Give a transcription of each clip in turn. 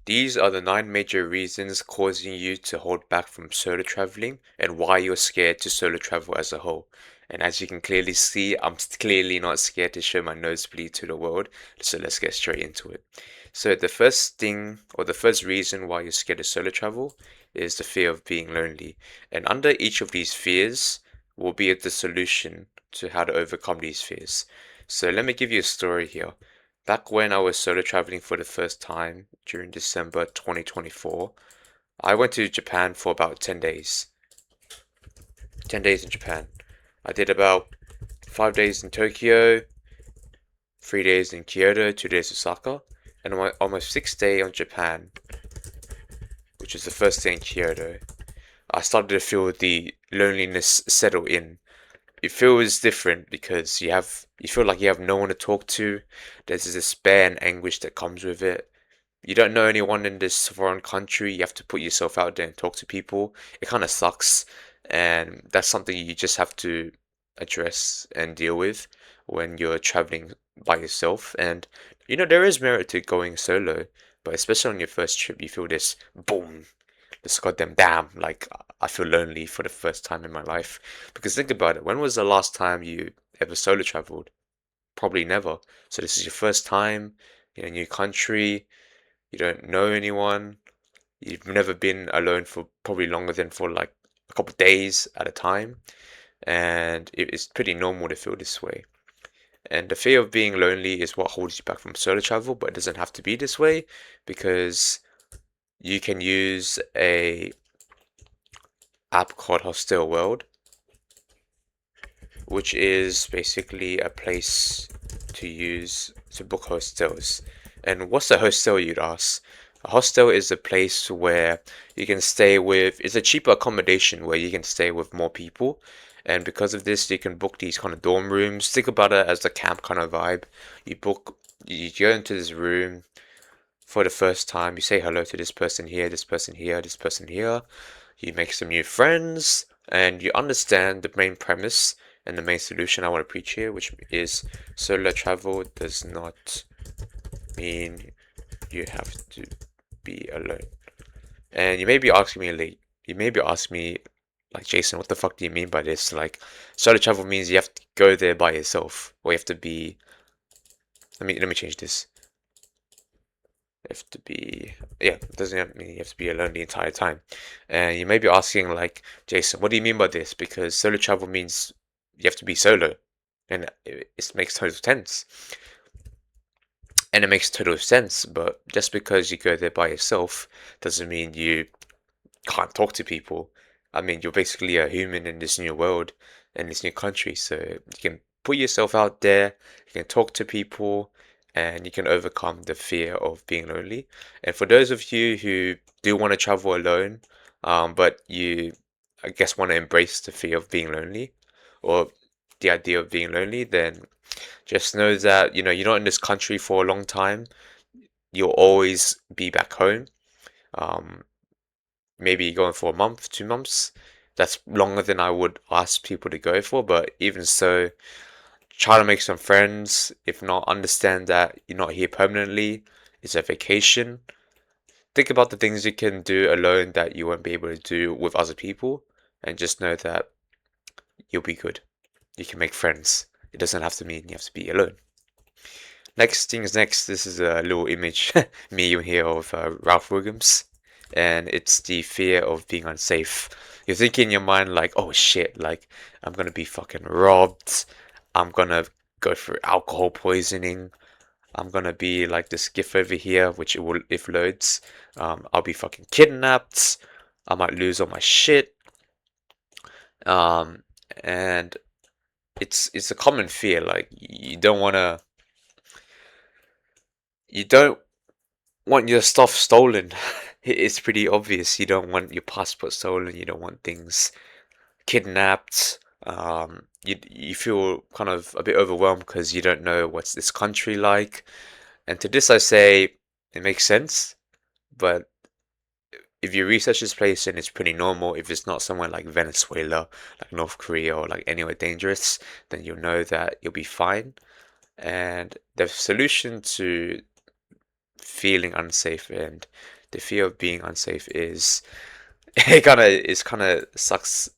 These are the 9 major reasons causing you to hold back from solo traveling and why you're scared to solo travel as a whole. And as you can clearly see, I'm clearly not scared to show my nosebleed to the world, so let's get straight into it. So the first thing, or the first reason why you're scared to solo travel is the fear of being lonely. And under each of these fears will be the solution to how to overcome these fears. So let me give you a story here. Back when I was solo traveling for the first time during December 2024, I went to Japan for about 10 days. 10 days in Japan. I did about 5 days in Tokyo, 3 days in Kyoto, 2 days Osaka, and on my 6th day on Japan, which is the first day in Kyoto, I started to feel the loneliness settle in. It feels different because you feel like you have no one to talk to. There's this despair and anguish that comes with it. You don't know anyone in this foreign country. You have to put yourself out there and talk to people. It kind of sucks, and that's something you just have to address and deal with when you're traveling by yourself. And there is merit to going solo, but especially on your first trip, you feel this boom, this goddamn damn, like I feel lonely for the first time in my life. Because think about it, when was the last time you ever solo traveled? Probably never. So this is your first time in a new country. You don't know anyone. You've never been alone for probably longer than for like a couple of days at a time. And it's pretty normal to feel this way. And the fear of being lonely is what holds you back from solo travel, but it doesn't have to be this way because you can use a app called Hostel World, which is basically a place to use to book hostels. And what's a hostel, you'd ask? A hostel is a place where you can stay with, it's a cheaper accommodation where you can stay with more people. And because of this, you can book these kind of dorm rooms. Think about it as the camp kind of vibe. You go into this room for the first time, you say hello to this person here, this person here, this person here. You make some new friends, and you understand the main premise and the main solution I want to preach here, which is solo travel does not mean you have to be alone. And you may be asking me, like, Jason, what the fuck do you mean by this? Like, solo travel means you have to go there by yourself, or you have to be. Let me change this. You have to be, yeah, it doesn't mean you have to be alone the entire time. And you may be asking, like, Jason, what do you mean by this? Because solo travel means you have to be solo, and it makes total sense. And it makes total sense, but just because you go there by yourself doesn't mean you can't talk to people. I mean, you're basically a human in this new world, in this new country, so you can put yourself out there, you can talk to people, and you can overcome the fear of being lonely. And for those of you who do want to travel alone, but you, I guess, want to embrace the fear of being lonely, or the idea of being lonely, then just know that, you're not in this country for a long time. You'll always be back home. Um, Maybe going for a month, 2 months. That's longer than I would ask people to go for, but even so, try to make some friends. If not, understand that you're not here permanently. It's a vacation. Think about the things you can do alone that you won't be able to do with other people, and just know that you'll be good. You can make friends. It doesn't have to mean you have to be alone. Next things next, this is a little image meme here of Ralph Williams, and it's the fear of being unsafe. You're thinking in your mind like, oh shit, like I'm gonna be fucking robbed, I'm gonna go through alcohol poisoning, I'm gonna be like this GIF over here, which it will if loads, I'll be fucking kidnapped, I might lose all my shit, um, and it's a common fear. Like you don't want your stuff stolen. It's pretty obvious. You don't want your passport stolen. You don't want things kidnapped. You feel kind of a bit overwhelmed because you don't know what's this country like. And to this, I say it makes sense. But if you research this place, then it's pretty normal. If it's not somewhere like Venezuela, like North Korea, or like anywhere dangerous, then you'll know that you'll be fine. And the solution to feeling unsafe and the fear of being unsafe is it kind of sucks.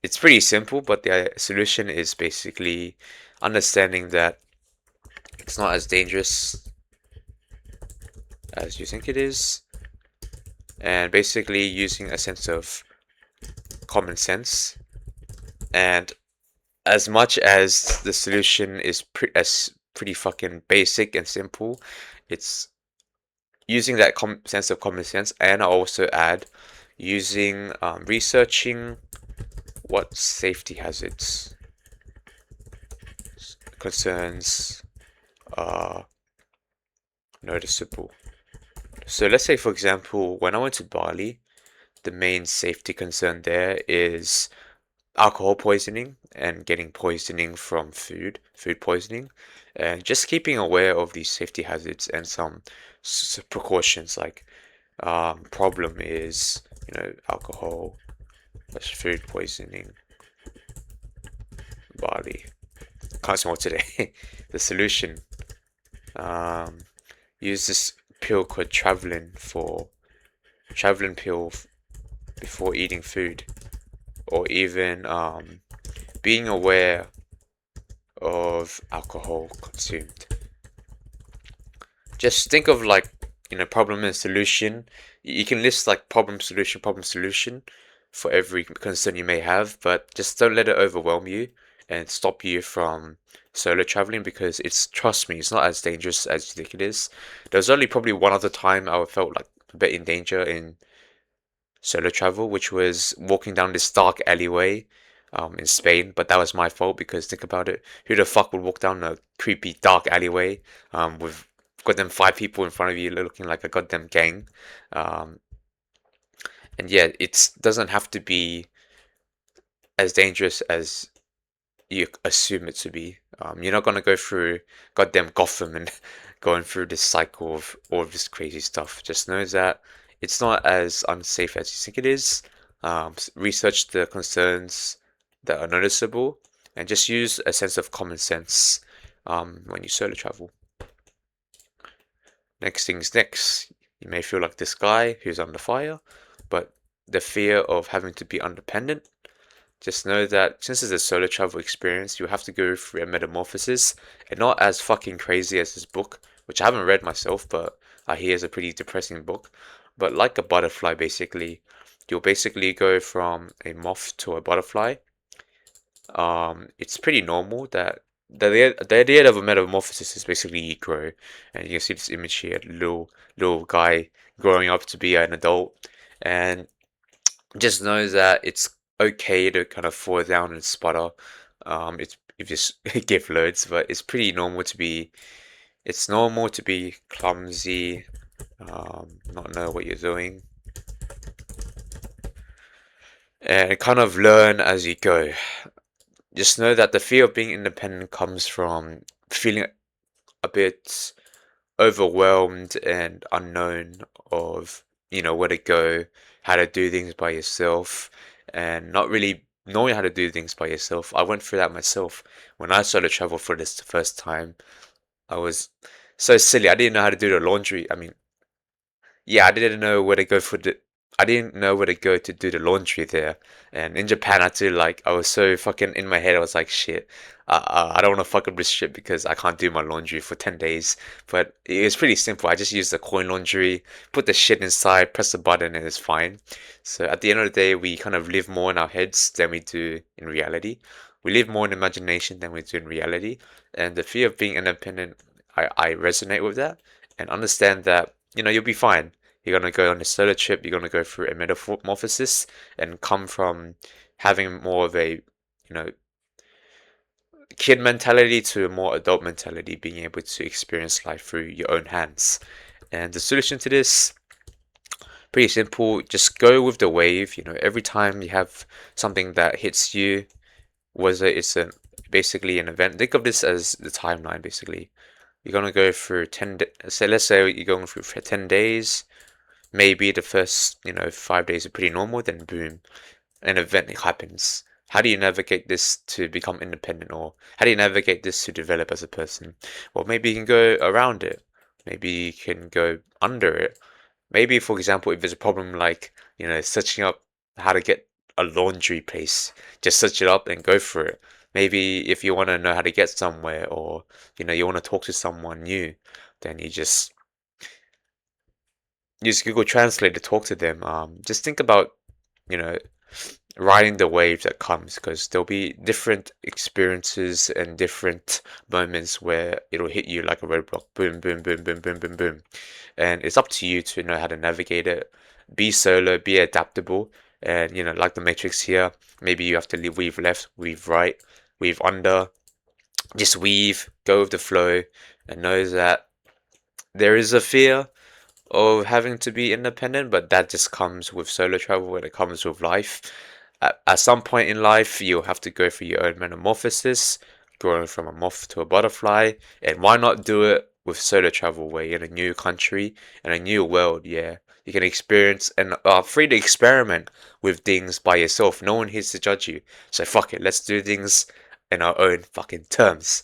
It's pretty simple, but the solution is basically understanding that it's not as dangerous as you think it is, and basically using a sense of common sense. And as much as the solution is pretty fucking basic and simple, it's using that sense of common sense, and I also add using researching what safety hazards concerns are noticeable. So let's say, for example, when I went to Bali, the main safety concern there is alcohol poisoning and getting poisoning from food poisoning, and just keeping aware of these safety hazards and some precautions like problem is, alcohol plus food poisoning, Bali. Can't smoke today. The solution, um, use this pill called traveling pill before eating food, or even being aware of alcohol consumed. Just think of like, problem and solution. You can list like problem, solution for every concern you may have, but just don't let it overwhelm you and stop you from solo traveling, because trust me, it's not as dangerous as you think it is. There's only probably one other time I felt like a bit in danger in solo travel, which was walking down this dark alleyway in Spain. But that was my fault, because think about it, who the fuck would walk down a creepy dark alleyway with goddamn five people in front of you looking like a goddamn gang? Um, and yeah, it doesn't have to be as dangerous as you assume it to be. You're not gonna go through goddamn Gotham and going through this cycle of all of this crazy stuff. Just know that it's not as unsafe as you think it is. Research the concerns that are noticeable, and just use a sense of common sense when you solo travel. Next things next. You may feel like this guy who's under fire, but the fear of having to be independent. Just know that since it's a solo travel experience, you have to go through a metamorphosis, and not as fucking crazy as this book, which I haven't read myself, but I hear is a pretty depressing book. But like a butterfly, basically, you'll basically go from a moth to a butterfly. It's pretty normal that the idea of a metamorphosis is basically you grow, and you can see this image here, little guy growing up to be an adult, and just know that it's okay to kind of fall down and sputter. It's if you just give loads, but it's normal to be clumsy, not know what you're doing, and kind of learn as you go. Just know that the fear of being independent comes from feeling a bit overwhelmed and unknown of, where to go, how to do things by yourself, and not really knowing how to do things by yourself. I went through that myself when I started travel for this first time. I was so silly. I didn't know how to do the laundry. I mean, yeah, I didn't know where to go for the. I didn't know where to go to do the laundry there. And in Japan, I had to like, I was so fucking in my head. I was like, shit, I don't want to fuck up this shit because I can't do my laundry for 10 days. But it was pretty simple. I just used the coin laundry, put the shit inside, press the button, and it's fine. So at the end of the day, we kind of live more in our heads than we do in reality. We live more in imagination than we do in reality. And the fear of being independent, I resonate with that and understand that, you'll be fine. You're gonna go on a solo trip, you're gonna go through a metamorphosis and come from having more of a, kid mentality to a more adult mentality, being able to experience life through your own hands. And the solution to this, pretty simple, just go with the wave. Every time you have something that hits you, whether it's basically an event, think of this as the timeline basically. You're gonna go through 10 say let's say you're going through for 10 days. Maybe the first, 5 days are pretty normal, then boom, an event happens. How do you navigate this to become independent, or how do you navigate this to develop as a person? Well, maybe you can go around it. Maybe you can go under it. Maybe, for example, if there's a problem like, searching up how to get a laundry place, just search it up and go for it. Maybe if you want to know how to get somewhere, or you want to talk to someone new, then you just use Google Translate to talk to them. Just think about, you know, riding the wave that comes, because there'll be different experiences and different moments where it'll hit you like a roadblock. Boom, boom, boom, boom, boom, boom, boom. And it's up to you to know how to navigate it. Be solo, be adaptable, and like the Matrix here, maybe you have to leave, weave left, weave right, weave under. Just weave, go with the flow, and know that there is a fear of having to be independent, but that just comes with solo travel and it comes with life. At some point in life, you'll have to go through your own metamorphosis, growing from a moth to a butterfly, and why not do it with solo travel, where you're in a new country and a new world? Yeah, you can experience and are free to experiment with things by yourself. No one here to judge you, so fuck it, let's do things in our own fucking terms.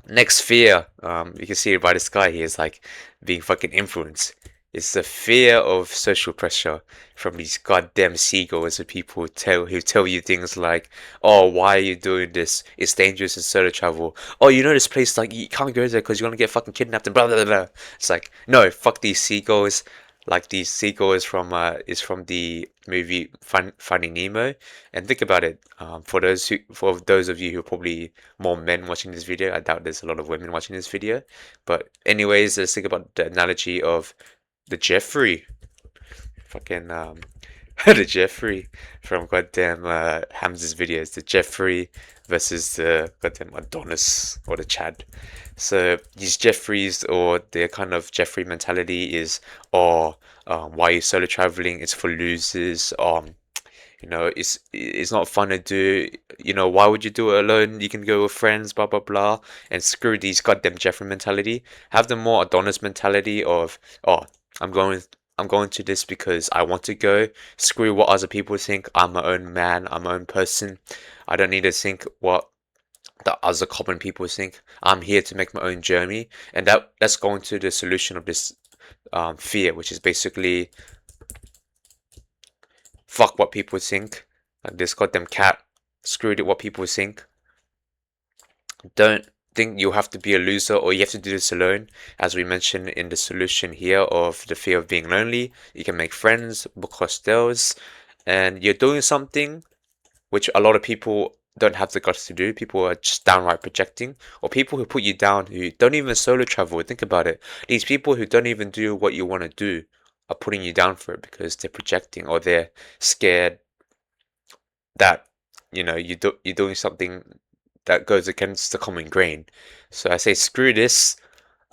Next fear, you can see it by this guy. He is like being fucking influenced. It's the fear of social pressure from these goddamn seagulls of people who tell you things like, "Oh, why are you doing this? It's dangerous in solo travel. Oh, this place, like you can't go there because you're gonna get fucking kidnapped and blah blah blah blah." It's like, no, fuck these seagulls. Like these seagulls from the movie Finding Nemo, and think about it. For those of you who are probably more men watching this video. I doubt there's a lot of women watching this video. But anyways, let's think about the analogy of the Jeffrey. Fucking the Jeffrey from goddamn Hamza's videos. The Jeffrey versus the goddamn Adonis or the Chad. So these Jeffreys, or their kind of Jeffrey mentality is, oh, why are you solo traveling? It's for losers. It's not fun to do. Why would you do it alone? You can go with friends, blah blah blah. And screw these goddamn Jeffrey mentality. Have the more Adonis mentality of, oh, I'm going I'm going to this because I want to go. Screw what other people think. I'm my own man, I'm my own person. I don't need to think what the other common people think. I'm here to make my own journey. And that's going to the solution of this fear, which is basically fuck what people think. Like this goddamn cat. Screwed it what people think. Don't think you have to be a loser or you have to do this alone. As we mentioned in the solution here of the fear of being lonely, you can make friends, book hostels, and you're doing something which a lot of people don't have the guts to do. People are just downright projecting, or people who put you down who don't even solo travel. Think about it. These people who don't even do what you want to do are putting you down for it because they're projecting, or they're scared that you're doing something that goes against the common grain. So I say screw this.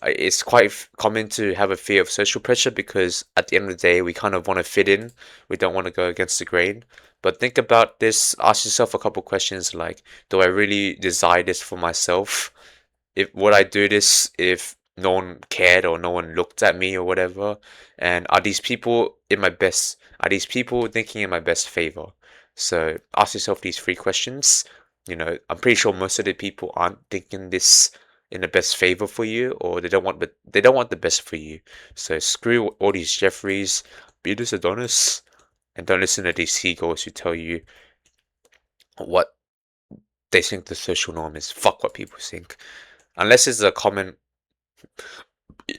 It's quite common to have a fear of social pressure because at the end of the day we kind of want to fit in. We don't want to go against the grain. But think about this. Ask yourself a couple questions like, do I really desire this for myself? If would I do this if no one cared or no one looked at me or whatever? And are these people in my best? Are these people thinking in my best favor? So ask yourself these three questions. I'm pretty sure most of the people aren't thinking this in the best favor for you, or they don't want the best for you. So screw all these Jeffreys, be this Adonis, and don't listen to these seagulls who tell you what they think the social norm is. Fuck what people think. Unless it's a common,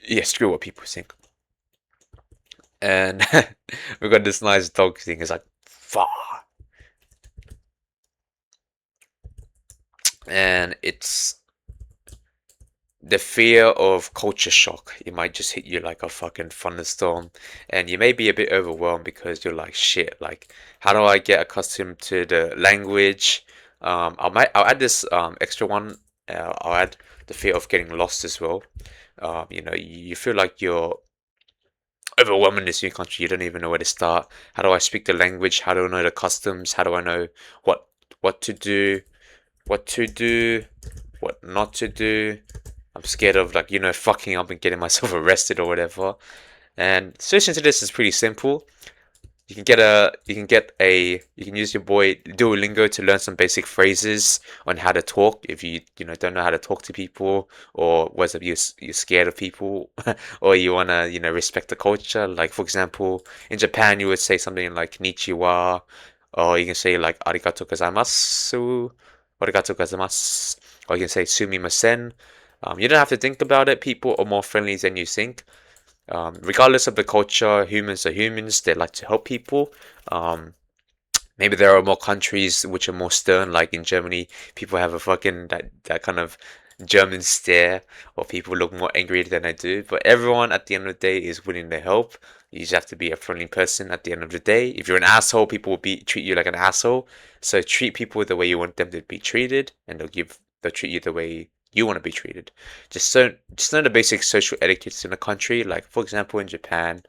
yeah, screw what people think. And we got this nice dog thing. It's like, fuck. And it's the fear of culture shock. It might just hit you like a fucking thunderstorm, and you may be a bit overwhelmed because you're like, shit, like, how do I get accustomed to the language? I'll add this extra one. I'll add the fear of getting lost as well. You feel like you're overwhelmed in this new country. You don't even know where to start. How do I speak the language? How do I know the customs? How do I know what what to do? What to do? What not to do? I'm scared of, like, fucking up and getting myself arrested or whatever. And the solution to this is pretty simple. you can use your boy Duolingo to learn some basic phrases on how to talk if you don't know how to talk to people, or whether you're scared of people or you wanna respect the culture. Like for example, in Japan you would say something like Konnichiwa, or you can say like Arigato gozaimasu, Arigato gozaimasu, or you can say Sumimasen. You don't have to think about it. People are more friendly than you think. Regardless of the culture, humans are humans. They like to help people. Um, Maybe there are more countries which are more stern, like in Germany, people have a fucking that kind of German stare, or people look more angry than they do. But everyone at the end of the day is willing to help. You just have to be a friendly person at the end of the day. If you're an asshole, people will treat you like an asshole. So treat people the way you want them to be treated, and they'll treat you the way you want to be treated. Just know the basic social etiquettes in a country. Like for example, in Japan,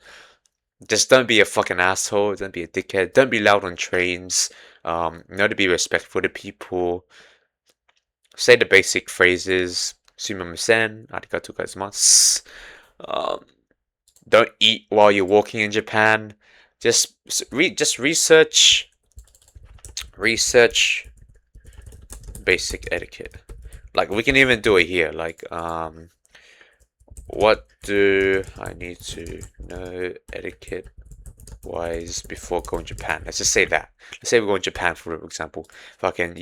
just don't be a fucking asshole. Don't be a dickhead. Don't be loud on trains. Know to be respectful to people. Say the basic phrases. Sumimasen, arigatou gozaimasu. Um, don't eat while you're walking in Japan. Just research basic etiquette. Like we can even do it here. Like what do I need to know etiquette wise before going to Japan? Let's just say that. Let's say we're going to Japan for example. Fucking,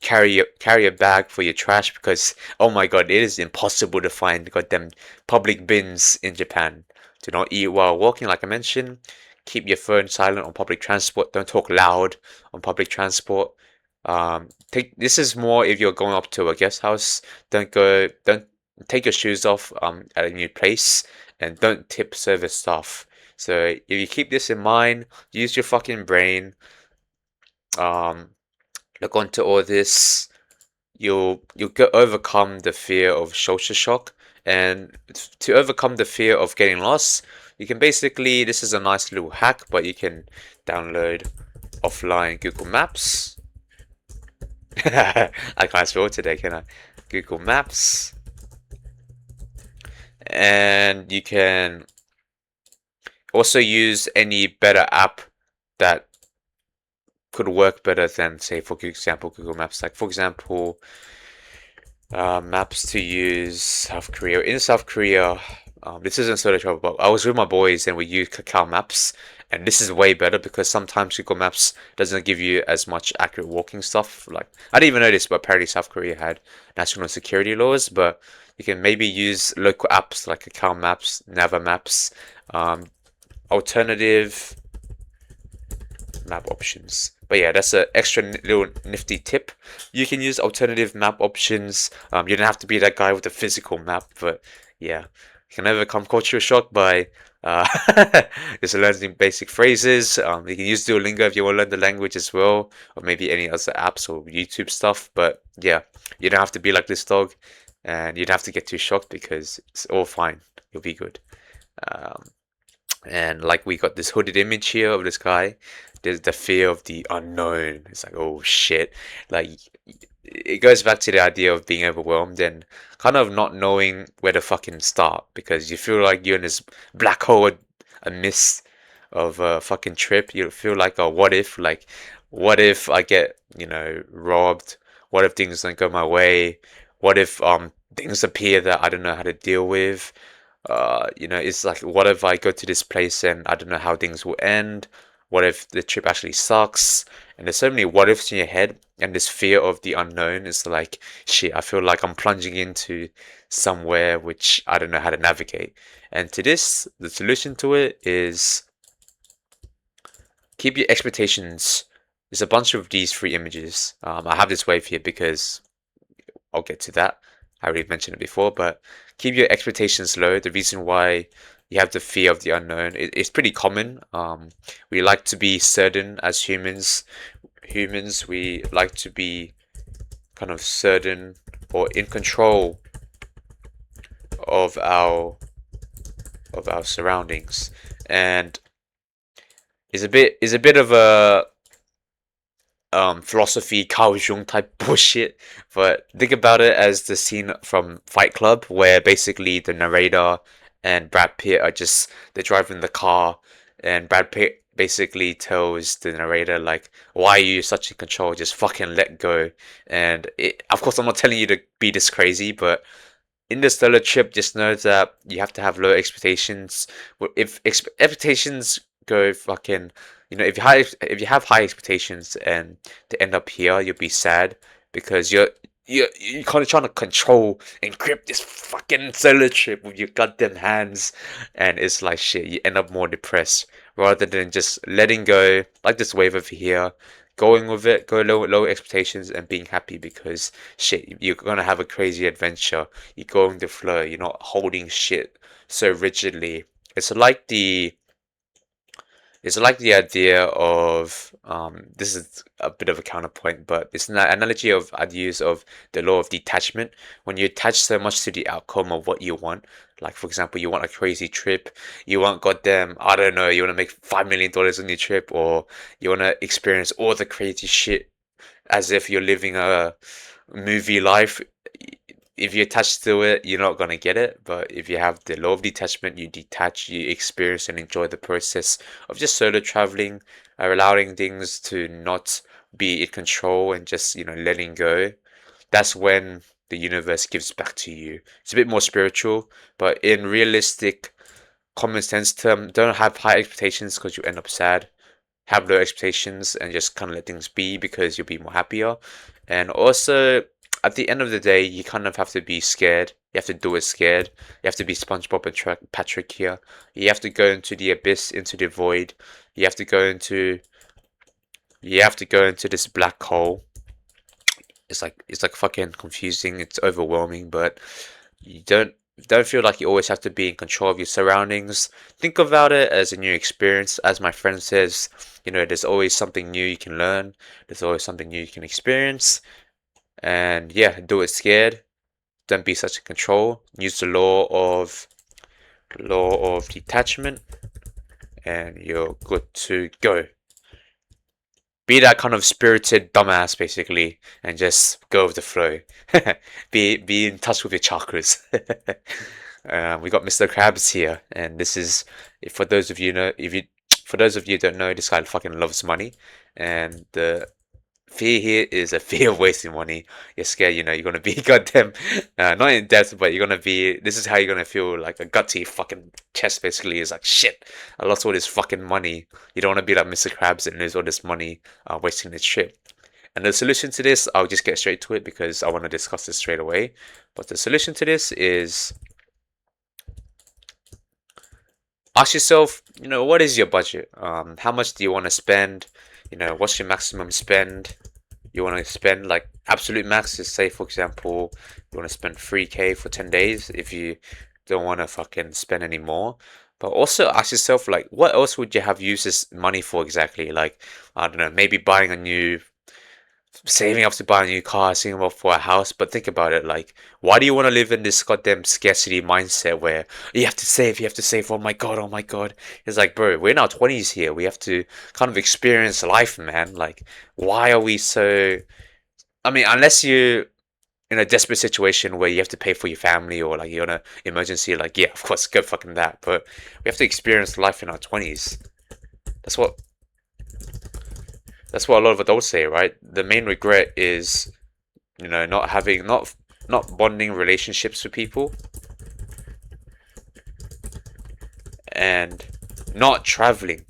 carry a bag for your trash, because oh my god, it is impossible to find goddamn public bins in Japan. Do not eat while walking, like I mentioned. Keep your phone silent on public transport. Don't talk loud on public transport. Take this is more if you're going up to a guest house. Don't take your shoes off at a new place, and don't tip service staff. So if you keep this in mind, use your fucking brain. Um, Look onto all this. You'll overcome the fear of social shock, and to overcome the fear of getting lost, you can basically, this is a nice little hack, but you can download offline Google Maps. I can't spell today, can I? Google Maps, and you can also use any better app that could work better than, say, for example, Google Maps. Like for example, maps to use South Korea. In South Korea, this isn't sort of trouble, but I was with my boys and we used Kakao Maps, and this is way better because sometimes Google Maps doesn't give you as much accurate walking stuff. Like I didn't even know this, but apparently South Korea had national security laws. But you can maybe use local apps like Kakao Maps, Nava Maps, um, alternative map options. But yeah, that's an extra little nifty tip. You can use alternative map options. You don't have to be that guy with the physical map, but yeah, you can overcome culture shock by uh, just learning basic phrases. You can use Duolingo if you want to learn the language as well, or maybe any other apps or YouTube stuff. But yeah, you don't have to be like this dog, and you don't have to get too shocked because it's all fine. You'll be good. Um, and like we got this hooded image here of this guy. There's the fear of the unknown. It's like, oh shit. Like it goes back to the idea of being overwhelmed and kind of not knowing where to fucking start, because you feel like you're in this black hole, a mist of a fucking trip. You feel like, oh, what if? Like, what if I get, robbed? What if things don't go my way? What if things appear that I don't know how to deal with? It's like, what if I go to this place and I don't know how things will end? What if the trip actually sucks? And there's so many what ifs in your head, and this fear of the unknown is like, shit, I feel like I'm plunging into somewhere which I don't know how to navigate. And to this, the solution to it is keep your expectations. There's a bunch of these three images. I have this wave here because I'll get to that. I already mentioned it before, but keep your expectations low. The reason why you have the fear of the unknown, it's pretty common. We like to be certain as humans. Humans, we like to be kind of certain or in control of our surroundings, and is a bit of a philosophy Carl Jung type bullshit. But think about it as the scene from Fight Club where basically the narrator and Brad Pitt are just they're driving the car And Brad Pitt basically tells the narrator like, "Why are you such in control? Just fucking let go." And of course, I'm not telling you to be this crazy, but in the solo trip, just know that you have to have low expectations. If expectations go fucking, if you have high expectations and they end up here, you'll be sad because you're kind of trying to control and grip this fucking solo trip with your goddamn hands, and it's like shit. You end up more depressed rather than just letting go, like this wave over here, going with it, go low expectations and being happy because shit, you're gonna have a crazy adventure. You go with the flow. You're not holding shit so rigidly. It's like the it's like the idea of this is a bit of a counterpoint, but it's an analogy of I'd use of the law of detachment. When you attach so much to the outcome of what you want, like for example, you want a crazy trip, you want goddamn, I don't know, you want to make $5 million on your trip, or you want to experience all the crazy shit as if you're living a movie life. If you attach to it, you're not gonna get it. But if you have the law of detachment, you detach, you experience and enjoy the process of just solo traveling, allowing things to not be in control and just, letting go. That's when the universe gives back to you. It's a bit more spiritual, but in realistic, common sense term, don't have high expectations because you end up sad. Have low expectations and just kind of let things be because you'll be more happier. And also, at the end of the day, you kind of have to be scared. You have to do it scared. You have to be SpongeBob and Patrick here. You have to go into the abyss, into the void. You have to go into you have to go into this black hole. It's like fucking confusing. It's overwhelming, but you don't feel like you always have to be in control of your surroundings. Think about it as a new experience. As my friend says, there's always something new you can learn. There's always something new you can experience. And yeah, do it scared. Don't be such a control. Use the law of detachment, and you're good to go. Be that kind of spirited dumbass basically, and just go with the flow. Be in touch with your chakras. We got Mr. Krabs here, and this is for those of you know if you for those of you who don't know, this guy fucking loves money, and the fear here is a fear of wasting money. You're scared, you're gonna be goddamn not in debt, but you're gonna be. This is how you're gonna feel like a gut to your fucking chest. Basically, is like shit. I lost all this fucking money. You don't want to be like Mr. Krabs and lose all this money wasting this trip. And the solution to this, I'll just get straight to it because I want to discuss this straight away. But the solution to this is ask yourself, what is your budget? How much do you want to spend? What's your maximum spend? You want to spend like absolute max is, say for example, you want to spend 3K for 10 days if you don't want to fucking spend any more. But also ask yourself like what else would you have used this money for exactly? Like, I don't know, maybe buying a new saving up to buy a new car, saving up for a house. But think about it, like, why do you want to live in this goddamn scarcity mindset where you have to save, you have to save? Oh my god, oh my god. It's like, bro, we're in our 20s here. We have to kind of experience life, man. Like, why are we so? I mean, unless you're in a desperate situation where you have to pay for your family or like you're in an emergency, like, yeah, of course, go fucking that. But we have to experience life in our 20s. That's what that's what a lot of adults say, right? The main regret is not having not bonding relationships with people and not traveling.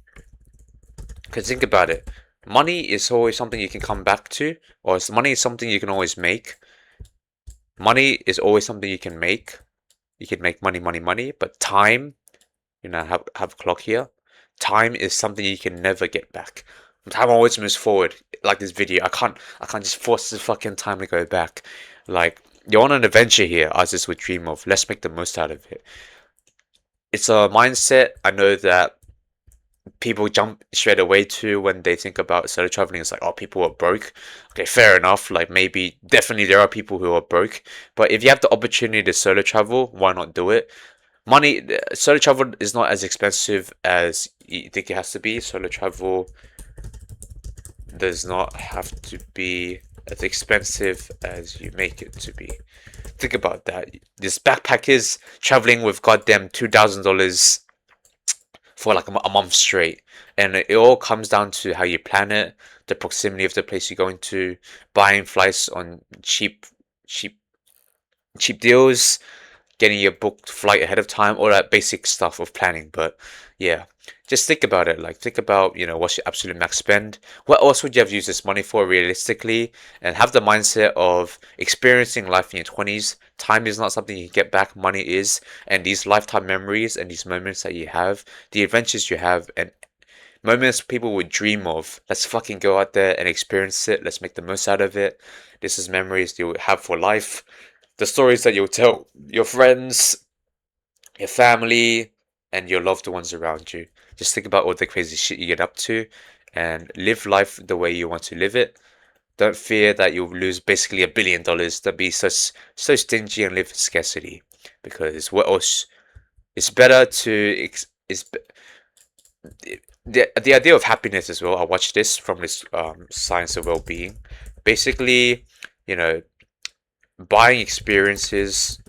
Because think about it, money is always something you can come back to, or money is something you can always make. Money is always something you can make. You can make money, money, money, but time, have a clock here. Time is something you can never get back. Time always moves forward. Like this video, I can't just force the fucking time to go back. Like, you're on an adventure here, as this would dream of. Let's make the most out of it. It's a mindset I know that people jump straight away to when they think about solo traveling. It's like, oh, people are broke. Okay, fair enough. Like, maybe, definitely there are people who are broke. But if you have the opportunity to solo travel, why not do it? Solo travel is not as expensive as you think it has to be. Solo travel does not have to be as expensive as you make it to be. Think about that. This backpackers traveling with goddamn $2,000 for like a month straight. And it all comes down to how you plan it, the proximity of the place you're going to, buying flights on cheap, cheap deals, getting your booked flight ahead of time, all that basic stuff of planning. But yeah, just think about it. Like, think about, what's your absolute max spend? What else would you have used this money for realistically? And have the mindset of experiencing life in your 20s. Time is not something you get back, money is. And these lifetime memories and these moments that you have, the adventures you have, and moments people would dream of. Let's fucking go out there and experience it. Let's make the most out of it. This is memories you'll have for life. The stories that you'll tell your friends, your family, and your loved ones around you. Just think about all the crazy shit you get up to and live life the way you want to live it. Don't fear that you'll lose basically $1 billion. Don't be so stingy and live in scarcity. Because what else? It's better to it's the idea of happiness as well. I watched this from this science of well-being. Basically, you know, buying experiences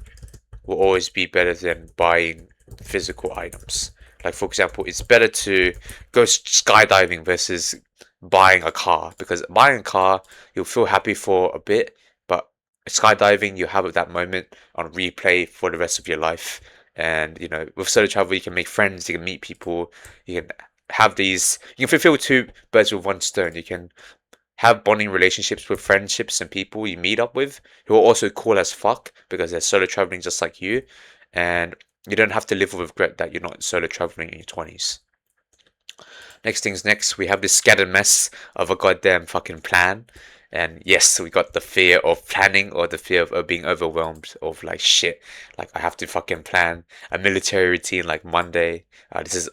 will always be better than buying physical items. Like, for example, it's better to go skydiving versus buying a car, because buying a car, you'll feel happy for a bit, but skydiving, you have that moment on replay for the rest of your life. And, with solo travel, you can make friends, you can meet people, you can you can fulfill two birds with one stone. You can have bonding relationships with friendships and people you meet up with who are also cool as fuck because they're solo traveling just like you, and you don't have to live with regret that you're not solo traveling in your 20s. Next things next, we have this scattered mess of a goddamn fucking plan. And yes, we got the fear of planning or the fear of being overwhelmed of like shit. Like I have to fucking plan a military routine like Monday. This is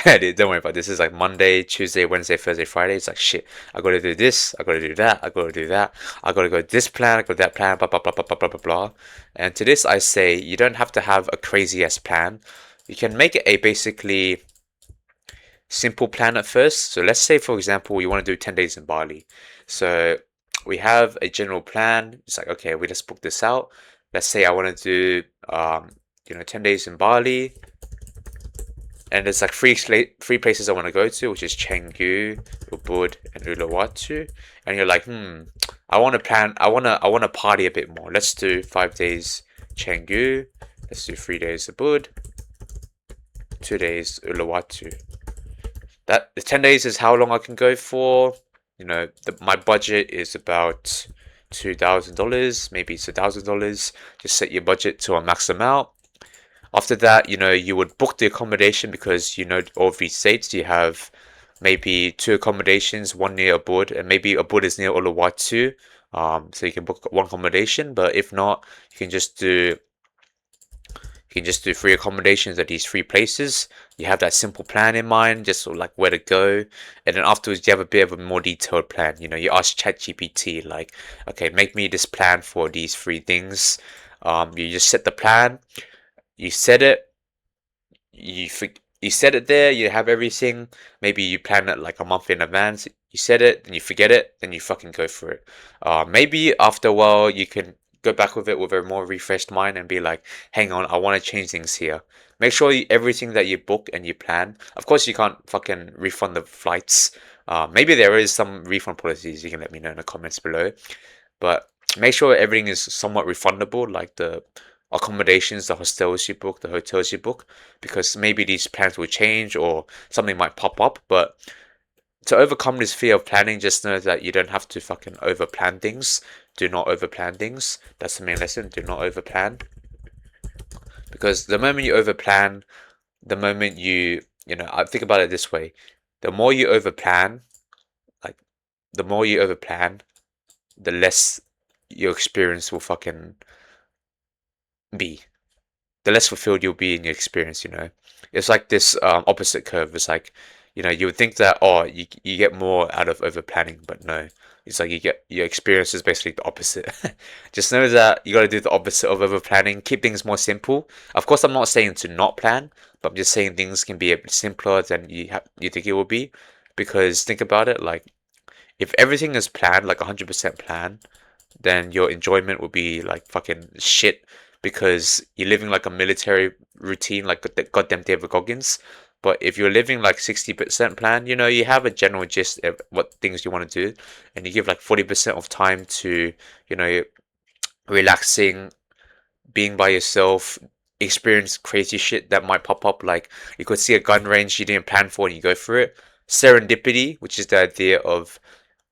don't worry about it. This is like Monday, Tuesday, Wednesday, Thursday, Friday. It's like shit. I gotta do this. I gotta do that. I gotta do that. I gotta go this plan. I got that plan. Blah blah blah blah blah blah blah blah. And to this, I say you don't have to have a crazy ass plan. You can make it a basically simple plan at first. So let's say, for example, you want to do 10 days in Bali. So we have a general plan. It's like, okay, we just book this out. Let's say I want to do, 10 days in Bali. And there's like three places I want to go to, which is Canggu, Ubud, and Uluwatu. And you're like, I want to plan. I want to party a bit more. Let's do 5 days Canggu. Let's do 3 days Ubud, 2 days Uluwatu. That the 10 days is how long I can go for. My budget is about $2,000, maybe it's $1,000. Just set your budget to a max amount. After that, you would book the accommodation because all of these states you have maybe two accommodations, one near Ubud, and maybe Ubud is near Uluwatu. So you can book one accommodation, but if not, you can just do free accommodations at these three places. You have that simple plan in mind, just sort of like where to go, and then afterwards you have a bit of a more detailed plan. You ask ChatGPT like, okay, make me this plan for these three things. You just set the plan, you set it, you set it there, you have everything. Maybe you plan it like a month in advance. You set it, then you forget it, then you fucking go for it. Maybe after a while you can go back with it with a more refreshed mind and be like, hang on, I want to change things here. Make sure everything that you book and you plan. Of course, you can't fucking refund the flights. Maybe there is some refund policies. You can let me know in the comments below. But make sure everything is somewhat refundable, like the accommodations, the hostels you book, the hotels you book, because maybe these plans will change or something might pop up. But to overcome this fear of planning, just know that you don't have to fucking over plan things. Do not over plan things. That's the main lesson. Do not over plan. Because the moment you over plan, the moment I think about it this way. The more you over plan, like, the more you over plan, the less your experience will fucking be. The less fulfilled you'll be in your experience, It's like this opposite curve. It's like, you would think that, oh, you get more out of over planning, but no. It's like your experience is basically the opposite. Just know that you got to do the opposite of over planning. Keep things more simple. Of course, I'm not saying to not plan, but I'm just saying things can be a bit simpler than you think it will be. Because think about it, like, if everything is planned, like 100% planned, then your enjoyment will be like fucking shit because you're living like a military routine, like goddamn David Goggins. But if you're living like 60% plan, you know, you have a general gist of what things you want to do, and you give like 40% of time to, you know, relaxing, being by yourself, experience crazy shit that might pop up. Like you could see a gun range you didn't plan for and you go for it. Serendipity, which is the idea of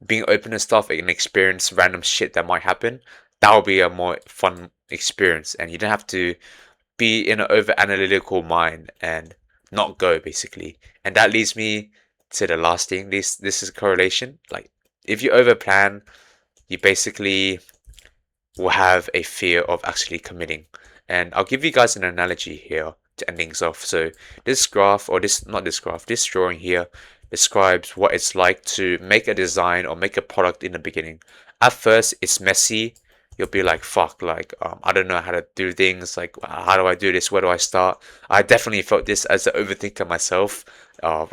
being open to stuff and experience random shit that might happen. That will be a more fun experience, and you don't have to be in an over analytical mind and not go basically. And that leads me to the last thing. This is correlation. Like if you over plan, you basically will have a fear of actually committing. And I'll give you guys an analogy here to end things off. So this graph, or this, not this graph, this drawing here describes what it's like to make a design or make a product in the beginning. At first, it's messy. You'll be like, fuck, like, I don't know how to do things. Like, how do I do this? Where do I start? I definitely felt this as an overthinker myself of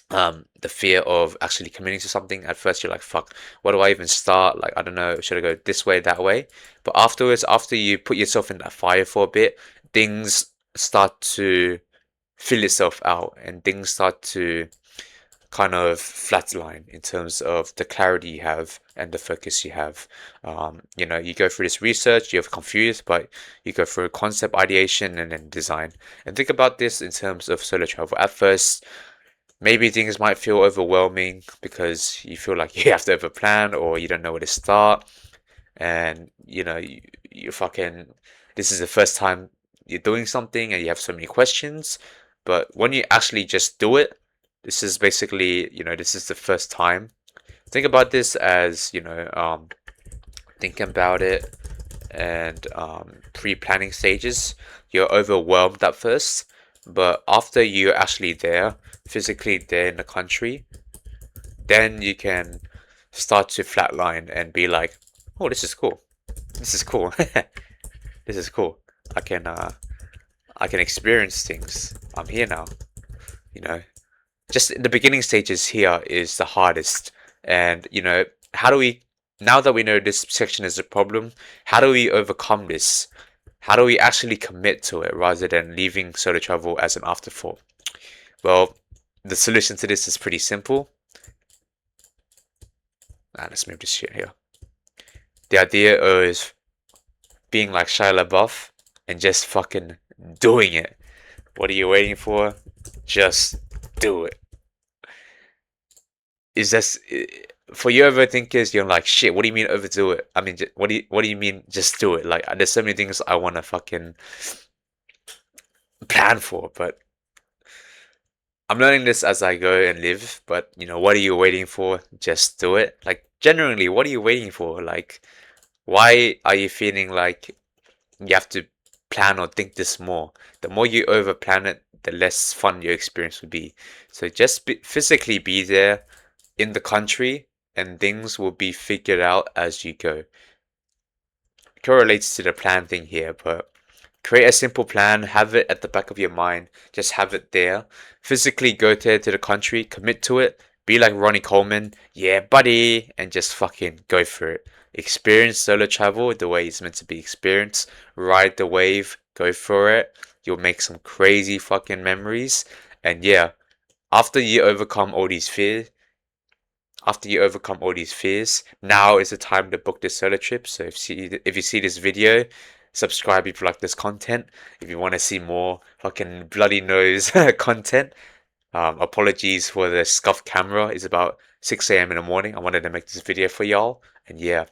the fear of actually committing to something. At first you're like, fuck, where do I even start? Like, I don't know, should I go this way, that way? But afterwards, after you put yourself in that fire for a bit, things start to fill itself out, and things start to kind of flatline in terms of the clarity you have and the focus you have. You know, you go through this research, you're confused, but you go through concept ideation and then design. And think about this in terms of solo travel. At first, maybe things might feel overwhelming because you feel like you have to have a plan or you don't know where to start. And you know, you fucking, this is the first time you're doing something and you have so many questions. But when you actually just do it, this is basically, you know, this is the first time. Think about this as, you know, thinking about it and pre-planning stages. You're overwhelmed at first, but after you're actually there, physically there in the country, then you can start to flatline and be like, oh, this is cool. This is cool. This is cool. I can experience things. I'm here now. You know, just in the beginning stages here is the hardest. And you know, how do we, now that we know this section is a problem, how do we overcome this? How do we actually commit to it rather than leaving solo travel as an afterthought? Well, the solution to this is pretty simple. Let's move this shit here. The idea is being like Shia LaBeouf and just fucking doing it. What are you waiting for? Just do it. Is this for you overthinkers? You're like, shit. What do you mean overdo it? I mean, what do you mean just do it? Like, there's so many things I want to fucking plan for, but I'm learning this as I go and live. But you know, what are you waiting for? Just do it. Like, generally, what are you waiting for? Like, why are you feeling like you have to plan or think this more? The more you over plan it, the less fun your experience will be. So just physically be there in the country, and things will be figured out as you go. It correlates to the plan thing here, but create a simple plan, have it at the back of your mind, just have it there. Physically go there to the country, commit to it, be like Ronnie Coleman, yeah, buddy, and just fucking go for it. Experience solo travel the way it's meant to be experienced. Ride the wave, go for it. You'll make some crazy fucking memories. And yeah, after you overcome all these fears, now is the time to book this solo trip. So if you see this video, subscribe if you like this content. If you want to see more fucking bloody nose content, apologies for the scuffed camera. It's about 6 a.m. in the morning. I wanted to make this video for y'all. And yeah,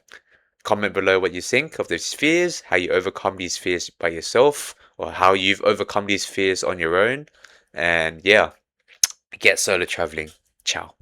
comment below what you think of these fears, how you overcome these fears by yourself, or how you've overcome these fears on your own. And yeah, get solo traveling. Ciao.